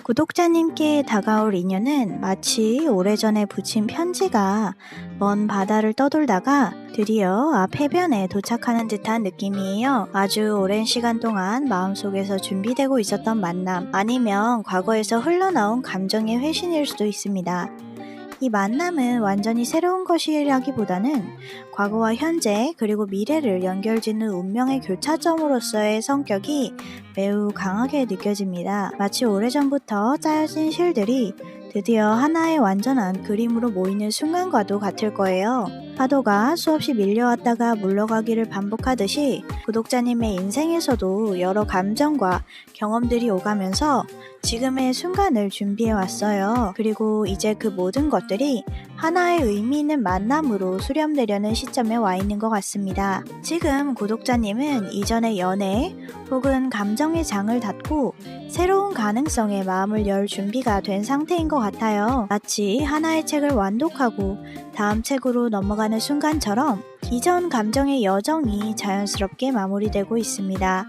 구독자님께 다가올 인연은 마치 오래전에 붙인 편지가 먼 바다를 떠돌다가 드디어 앞 해변에 도착하는 듯한 느낌이에요. 아주 오랜 시간 동안 마음속에서 준비되고 있었던 만남, 아니면 과거에서 흘러나온 감정의 회신일 수도 있습니다. 이 만남은 완전히 새로운 것이라기보다는 과거와 현재 그리고 미래를 연결짓는 운명의 교차점으로서의 성격이 매우 강하게 느껴집니다. 마치 오래전부터 짜여진 실들이 드디어 하나의 완전한 그림으로 모이는 순간과도 같을 거예요. 파도가 수없이 밀려왔다가 물러가기를 반복하듯이 구독자님의 인생에서도 여러 감정과 경험들이 오가면서 지금의 순간을 준비해 왔어요. 그리고 이제 그 모든 것들이 하나의 의미 있는 만남으로 수렴되려는 시점에 와 있는 것 같습니다. 지금 구독자님은 이전의 연애 혹은 감정의 장을 닫고 새로운 가능성에 마음을 열 준비가 된 상태인 것 같아요. 마치 하나의 책을 완독하고 다음 책으로 넘어가는 순간처럼 이전 감정의 여정이 자연스럽게 마무리되고 있습니다.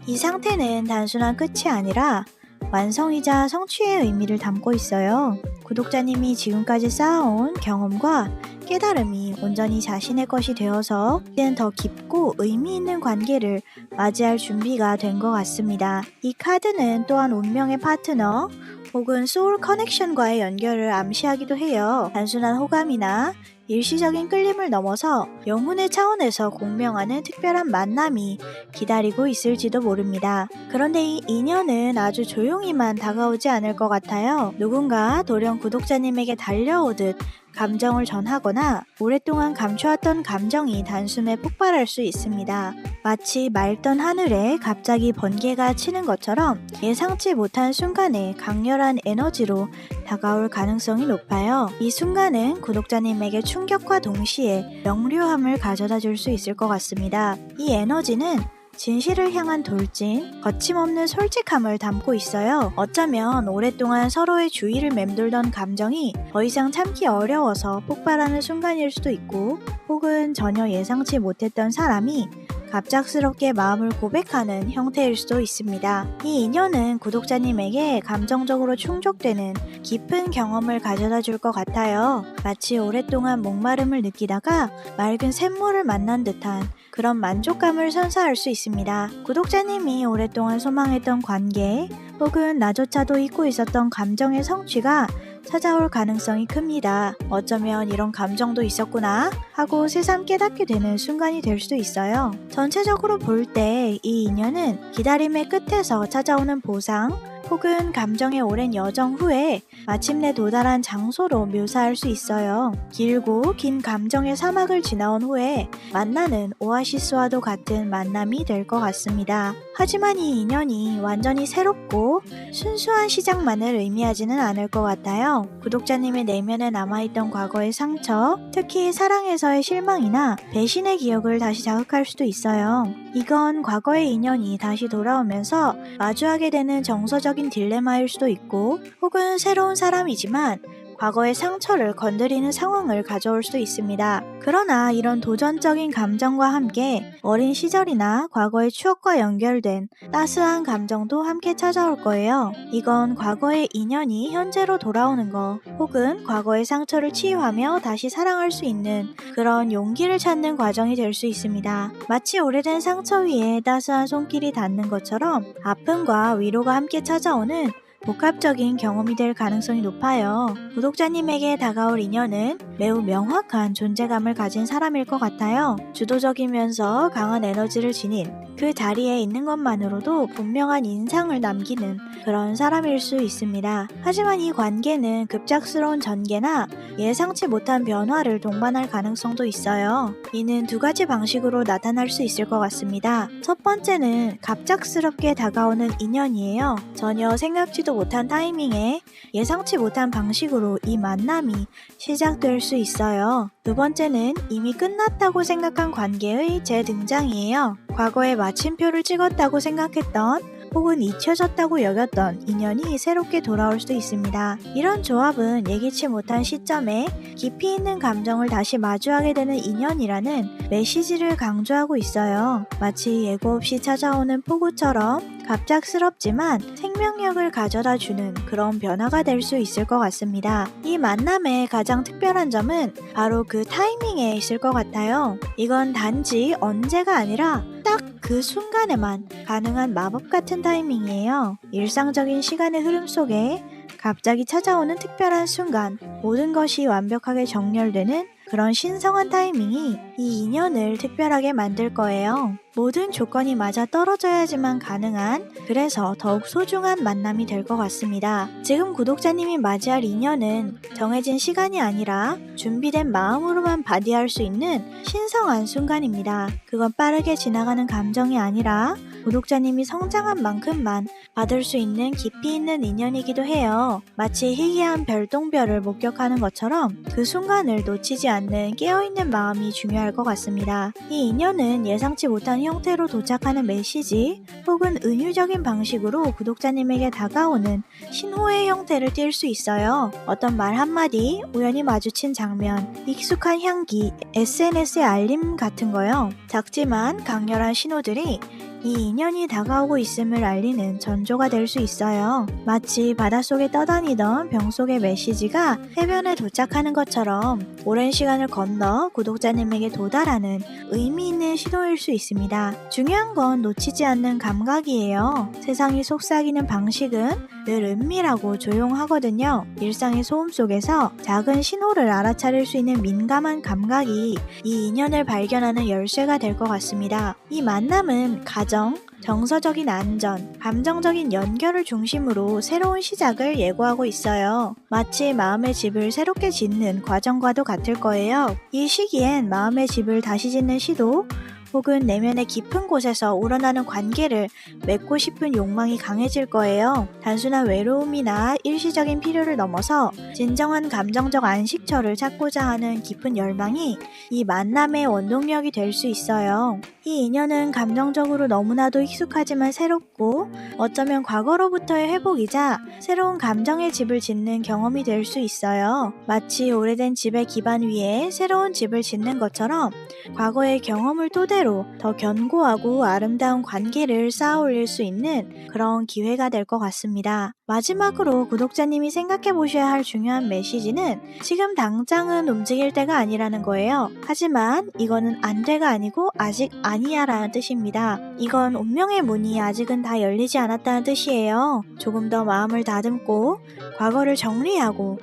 이 상태는 단순한 끝이 아니라 완성이자 성취의 의미를 담고 있어요. 구독자님이 지금까지 쌓아온 경험과 깨달음이 온전히 자신의 것이 되어서 이제는 더 깊고 의미 있는 관계를 맞이할 준비가 된 것 같습니다. 이 카드는 또한 운명의 파트너 혹은 소울 커넥션과의 연결을 암시하기도 해요. 단순한 호감이나 일시적인 끌림을 넘어서 영혼의 차원에서 공명하는 특별한 만남이 기다리고 있을지도 모릅니다. 그런데 이 인연은 아주 조용히만 다가오지 않을 것 같아요. 누군가 돌연 구독자님에게 달려오듯 감정을 전하거나 오랫동안 감춰왔던 감정이 단숨에 폭발할 수 있습니다. 마치 맑던 하늘에 갑자기 번개가 치는 것처럼 예상치 못한 순간에 강렬한 에너지로 다가올 가능성이 높아요. 이 순간은 구독자님에게 충격과 동시에 명료함을 가져다 줄 수 있을 것 같습니다. 이 에너지는 진실을 향한 돌진, 거침없는 솔직함을 담고 있어요. 어쩌면 오랫동안 서로의 주위를 맴돌던 감정이 더 이상 참기 어려워서 폭발하는 순간일 수도 있고, 혹은 전혀 예상치 못했던 사람이 갑작스럽게 마음을 고백하는 형태일 수도 있습니다. 이 인연은 구독자님에게 감정적으로 충족되는 깊은 경험을 가져다 줄 것 같아요. 마치 오랫동안 목마름을 느끼다가 맑은 샘물을 만난 듯한 그런 만족감을 선사할 수 있습니다. 구독자님이 오랫동안 소망했던 관계 혹은 나조차도 잊고 있었던 감정의 성취가 찾아올 가능성이 큽니다. 어쩌면 이런 감정도 있었구나 하고 새삼 깨닫게 되는 순간이 될 수도 있어요. 전체적으로 볼 때 이 인연은 기다림의 끝에서 찾아오는 보상 혹은 감정의 오랜 여정 후에 마침내 도달한 장소로 묘사할 수 있어요. 길고 긴 감정의 사막을 지나온 후에 만나는 오아시스와도 같은 만남이 될 것 같습니다. 하지만 이 인연이 완전히 새롭고 순수한 시작만을 의미하지는 않을 것 같아요. 구독자님의 내면에 남아있던 과거의 상처, 특히 사랑에서의 실망이나 배신의 기억을 다시 자극할 수도 있어요. 이건 과거의 인연이 다시 돌아오면서 마주하게 되는 정서적인 딜레마일 수도 있고, 혹은 새로운 사람이지만 과거의 상처를 건드리는 상황을 가져올 수 있습니다. 그러나 이런 도전적인 감정과 함께 어린 시절이나 과거의 추억과 연결된 따스한 감정도 함께 찾아올 거예요. 이건 과거의 인연이 현재로 돌아오는 거, 혹은 과거의 상처를 치유하며 다시 사랑할 수 있는 그런 용기를 찾는 과정이 될 수 있습니다. 마치 오래된 상처 위에 따스한 손길이 닿는 것처럼 아픔과 위로가 함께 찾아오는 복합적인 경험이 될 가능성이 높아요. 구독자님에게 다가올 인연은 매우 명확한 존재감을 가진 사람일 것 같아요. 주도적이면서 강한 에너지를 지닌, 그 자리에 있는 것만으로도 분명한 인상을 남기는 그런 사람일 수 있습니다. 하지만 이 관계는 급작스러운 전개나 예상치 못한 변화를 동반할 가능성도 있어요. 이는 두 가지 방식으로 나타날 수 있을 것 같습니다. 첫 번째는 갑작스럽게 다가오는 인연이에요. 전혀 생각지도 못한 타이밍에 예상치 못한 방식으로 이 만남이 시작될 수 있어요. 두 번째는 이미 끝났다고 생각한 관계의 재등장이에요. 과거에 마침표를 찍었다고 생각했던, 혹은 잊혀졌다고 여겼던 인연이 새롭게 돌아올 수도 있습니다. 이런 조합은 예기치 못한 시점에 깊이 있는 감정을 다시 마주하게 되는 인연이라는 메시지를 강조하고 있어요. 마치 예고 없이 찾아오는 폭우처럼 갑작스럽지만 생명력을 가져다 주는 그런 변화가 될 수 있을 것 같습니다. 이 만남의 가장 특별한 점은 바로 그 타이밍에 있을 것 같아요. 이건 단지 언제가 아니라 딱 그 순간에만 가능한 마법 같은 타이밍이에요. 일상적인 시간의 흐름 속에 갑자기 찾아오는 특별한 순간, 모든 것이 완벽하게 정렬되는 그런 신성한 타이밍이 이 인연을 특별하게 만들 거예요. 모든 조건이 맞아 떨어져야지만 가능한, 그래서 더욱 소중한 만남이 될 것 같습니다. 지금 구독자님이 맞이할 인연은 정해진 시간이 아니라 준비된 마음으로만 바디할 수 있는 신성한 순간입니다. 그건 빠르게 지나가는 감정이 아니라 구독자님이 성장한 만큼만 받을 수 있는 깊이 있는 인연이기도 해요. 마치 희귀한 별똥별을 목격하는 것처럼 그 순간을 놓치지 않는 깨어있는 마음이 중요할 것 같습니다. 이 인연은 예상치 못한 형태로 도착하는 메시지, 혹은 은유적인 방식으로 구독자님에게 다가오는 신호의 형태를 띌 수 있어요. 어떤 말 한마디, 우연히 마주친 장면, 익숙한 향기, SNS의 알림 같은 거요. 작지만 강렬한 신호들이 이 인연이 다가오고 있음을 알리는 전조가 될 수 있어요. 마치 바닷속에 떠다니던 병 속의 메시지가 해변에 도착하는 것처럼 오랜 시간을 건너 구독자님에게 도달하는 의미 있는 신호일 수 있습니다. 중요한 건 놓치지 않는 감각이에요. 세상이 속삭이는 방식은 늘 은밀하고 조용하거든요. 일상의 소음 속에서 작은 신호를 알아차릴 수 있는 민감한 감각이 이 인연을 발견하는 열쇠가 될 것 같습니다. 이 만남은 가정, 정서적인 안전, 감정적인 연결을 중심으로 새로운 시작을 예고하고 있어요. 마치 마음의 집을 새롭게 짓는 과정과도 같을 거예요. 이 시기엔 마음의 집을 다시 짓는 시도, 혹은 내면의 깊은 곳에서 우러나는 관계를 맺고 싶은 욕망이 강해질 거예요. 단순한 외로움이나 일시적인 필요를 넘어서 진정한 감정적 안식처를 찾고자 하는 깊은 열망이 이 만남의 원동력이 될 수 있어요. 이 인연은 감정적으로 너무나도 익숙하지만 새롭고, 어쩌면 과거로부터의 회복이자 새로운 감정의 집을 짓는 경험이 될 수 있어요. 마치 오래된 집의 기반 위에 새로운 집을 짓는 것처럼 과거의 경험을 토대로 더 견고하고 아름다운 관계를 쌓아 올릴 수 있는 그런 기회가 될 것 같습니다. 마지막으로 구독자님이 생각해 보셔야 할 중요한 메시지는 지금 당장은 움직일 때가 아니라는 거예요. 하지만 이거는 안 돼가 아니고 아직 아니야 라는 뜻입니다. 이건 운명의 문이 아직은 다 열리지 않았다는 뜻이에요. 조금 더 마음을 다듬고 과거를 정리하고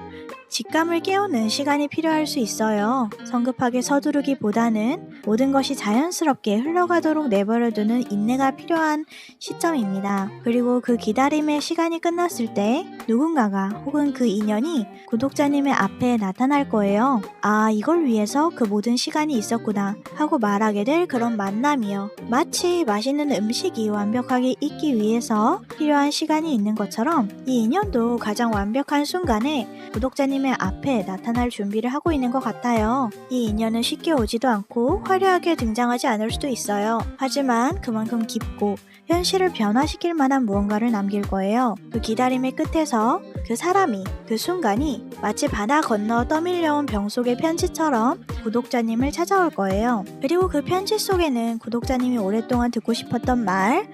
직감을 깨우는 시간이 필요할 수 있어요. 성급하게 서두르기보다는 모든 것이 자연스럽게 흘러가도록 내버려두는 인내가 필요한 시점입니다. 그리고 그 기다림의 시간이 끝났을 때 누군가가, 혹은 그 인연이 구독자님의 앞에 나타날 거예요. 아, 이걸 위해서 그 모든 시간이 있었구나 하고 말하게 될 그런 만남이요. 마치 맛있는 음식이 완벽하게 익기 위해서 필요한 시간이 있는 것처럼 이 인연도 가장 완벽한 순간에 구독자님 구독자님의 앞에 나타날 준비를 하고 있는 것 같아요. 이 인연은 쉽게 오지도 않고 화려하게 등장하지 않을 수도 있어요. 하지만 그만큼 깊고 현실을 변화시킬 만한 무언가를 남길 거예요. 그 기다림의 끝에서 그 사람이, 그 순간이 마치 바다 건너 떠밀려온 병 속의 편지처럼 구독자님을 찾아올 거예요. 그리고 그 편지 속에는 구독자님이 오랫동안 듣고 싶었던 말,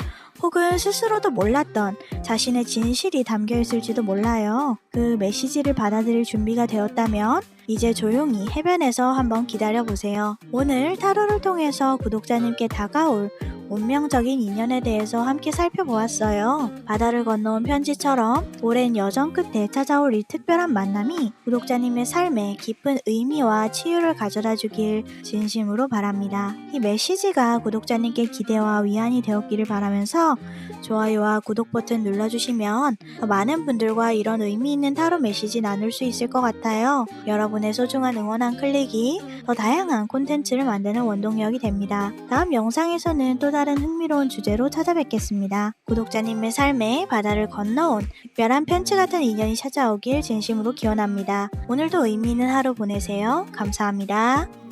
혹은 스스로도 몰랐던 자신의 진실이 담겨 있을지도 몰라요. 그 메시지를 받아들일 준비가 되었다면 이제 조용히 해변에서 한번 기다려보세요. 오늘 타로를 통해서 구독자님께 다가올 운명적인 인연에 대해서 함께 살펴보았어요. 바다를 건너온 편지처럼 오랜 여정 끝에 찾아올 이 특별한 만남이 구독자님의 삶에 깊은 의미와 치유를 가져다 주길 진심으로 바랍니다. 이 메시지가 구독자님께 기대와 위안이 되었기를 바라면서 좋아요와 구독 버튼 눌러주시면 더 많은 분들과 이런 의미 있는 타로 메시지 나눌 수 있을 것 같아요. 여러분의 소중한 응원 한 클릭이 더 다양한 콘텐츠를 만드는 원동력이 됩니다. 다음 영상에서는 또 다른 흥미로운 주제로 찾아뵙겠습니다. 구독자님의 삶에 바다를 건너온 특별한 편지 같은 인연이 찾아오길 진심으로 기원합니다. 오늘도 의미 있는 하루 보내세요. 감사합니다.